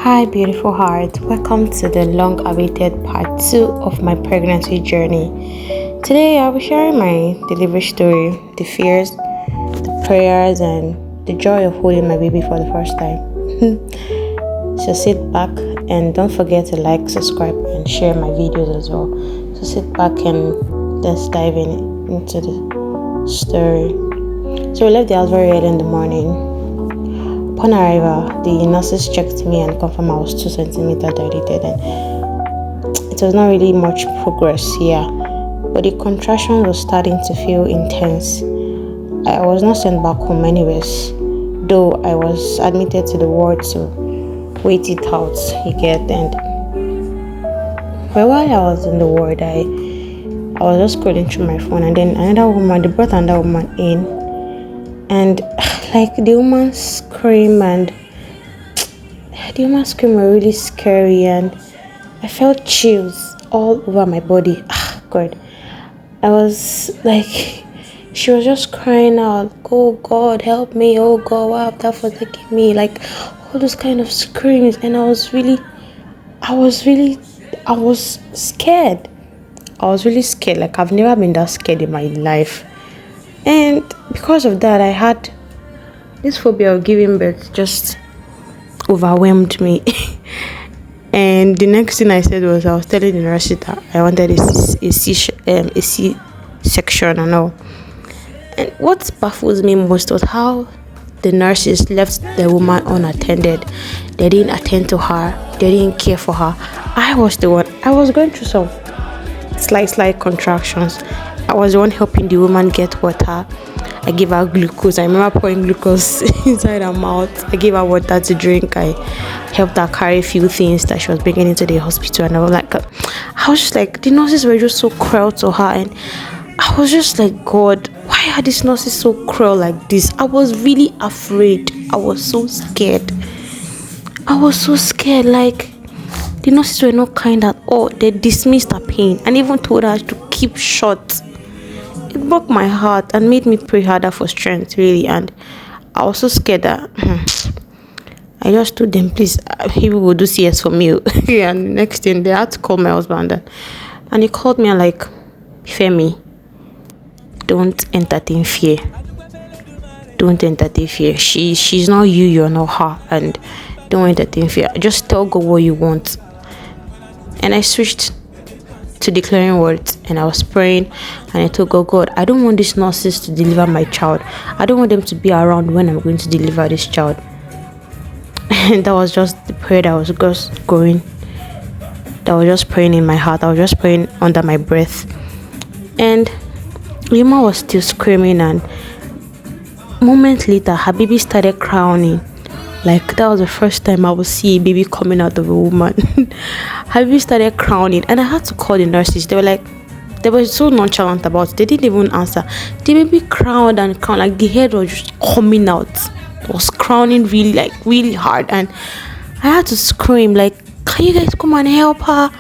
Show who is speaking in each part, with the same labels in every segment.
Speaker 1: Hi, beautiful heart. Welcome to the long awaited part 2 of my pregnancy journey. Today, I'll be sharing my delivery story, the fears, the prayers, and the joy of holding my baby for the first time. So sit back and don't forget to like, subscribe, and share my videos as well. So sit back and let's dive into the story. So we left the house very early in the morning. Upon arrival, the nurses checked me and confirmed I was 2 centimeters dilated, and it was not really much progress here, but the contraction was starting to feel intense. I was not sent back home anyways, though I was admitted to the ward to wait it out, you get. And but while I was in the ward, I was just scrolling through my phone, and then they brought another woman in, and like the woman's scream were really scary, and I felt chills all over my body. God, I was like, she was just crying out, "Oh God, help me! Oh God, why have that forsaken me?" Like all those kind of screams, and I was scared. I was really scared. Like I've never been that scared in my life, and because of that, I had this phobia of giving birth just overwhelmed me. And the next thing I said was I was telling the nurse that I wanted a C-section and all. And what baffles me most was how the nurses left the woman unattended. They didn't attend to her. They didn't care for her. I was the one. I was going through some slight contractions. I was the one helping the woman get water. I gave her glucose. I remember pouring glucose inside her mouth. I gave her water to drink. I helped her carry a few things that she was bringing into the hospital. And I was just like, the nurses were just so cruel to her. And I was just like, God, why are these nurses so cruel like this? I was really afraid. I was so scared. Like, the nurses were not kind at all. They dismissed her pain and even told her to keep short. It broke my heart and made me pray harder for strength, really. And I was so scared that I just told them, please, people will do CS for me. And the next thing, they had to call my husband. And he called me and like, Femi, don't entertain fear. Don't entertain fear. She's not you, you're not her. And don't entertain fear. Just tell God what you want. And I switched to declaring words, and I was praying, and I told God, I don't want these nurses to deliver my child. I don't want them to be around when I'm going to deliver this child. And that was just the prayer that was just going. That was just praying in my heart. I was just praying under my breath. And Yuma was still screaming, and moments later, her baby started crowning. Like that was the first time I would see a baby coming out of a woman. Her baby started crowning, and I had to call the nurses. They were so nonchalant about it. They didn't even answer. The baby crowned and crowned, like the head was just coming out. It was crowning really hard, and I had to scream like, "Can you guys come and help her?"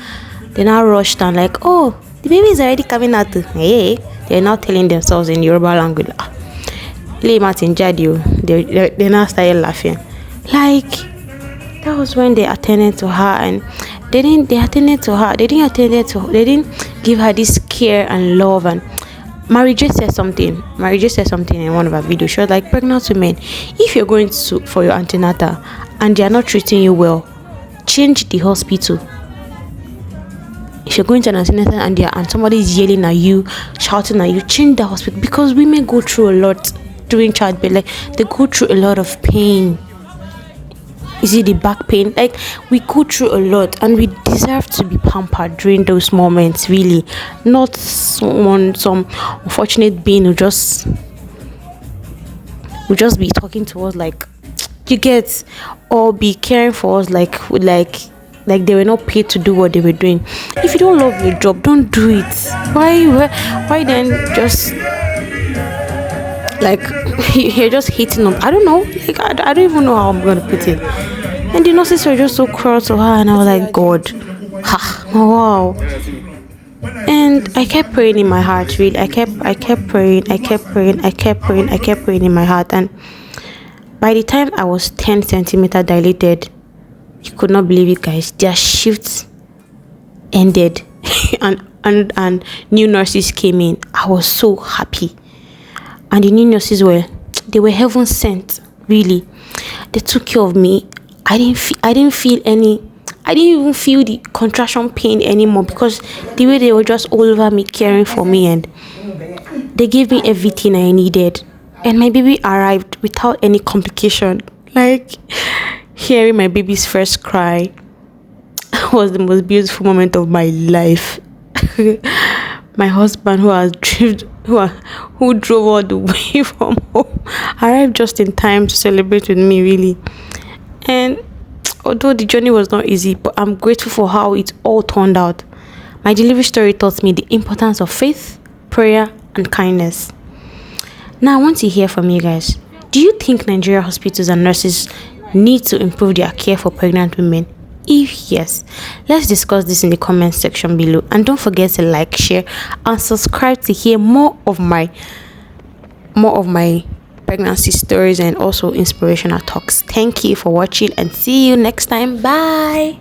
Speaker 1: Then I rushed and like, "Oh, the baby is already coming out." Hey, they're now telling themselves in Yoruba language. They now started laughing. Like that was when they attended to her, and they didn't give her this care and love. And Mary J said something in one of her videos. She was like, pregnant women, if you're going for your antenatal and they are not treating you well, change the hospital. If you're going to an antenatal and somebody is yelling at you, shouting at you, change the hospital, because women go through a lot during childbirth. Like they go through a lot of pain. Is it the back pain? Like we go through a lot, and we deserve to be pampered during those moments, really. Not some unfortunate being who just be talking to us like, you get, or be caring for us like they were not paid to do what they were doing. If you don't love your job, don't do it. Why then just like you're just hating them? I don't know. Like I don't even know how I'm gonna put it. And the nurses were just so cruel to her, and I was like, God, wow. And I kept praying in my heart, really. I kept praying in my heart. And by the time I was 10 centimeters dilated, You could not believe it, guys. Their shifts ended and new nurses came in. I was so happy. And the new nurses they were heaven sent, really. They took care of me. I didn't feel any, I didn't even feel the contraction pain anymore, because the way they were just all over me, caring for me, and they gave me everything I needed. And my baby arrived without any complication. Like, hearing my baby's first cry was the most beautiful moment of my life. My husband, who drove all the way from home, arrived just in time to celebrate with me, really. And although the journey was not easy, but I'm grateful for how it all turned out. My delivery story taught me the importance of faith, prayer, and kindness. Now, I want to hear from you guys. Do you think Nigeria hospitals and nurses need to improve their care for pregnant women? If yes, let's discuss this in the comment section below. And don't forget to like, share, and subscribe to hear more of my pregnancy stories and also inspirational talks. Thank you for watching, and see you next time. Bye.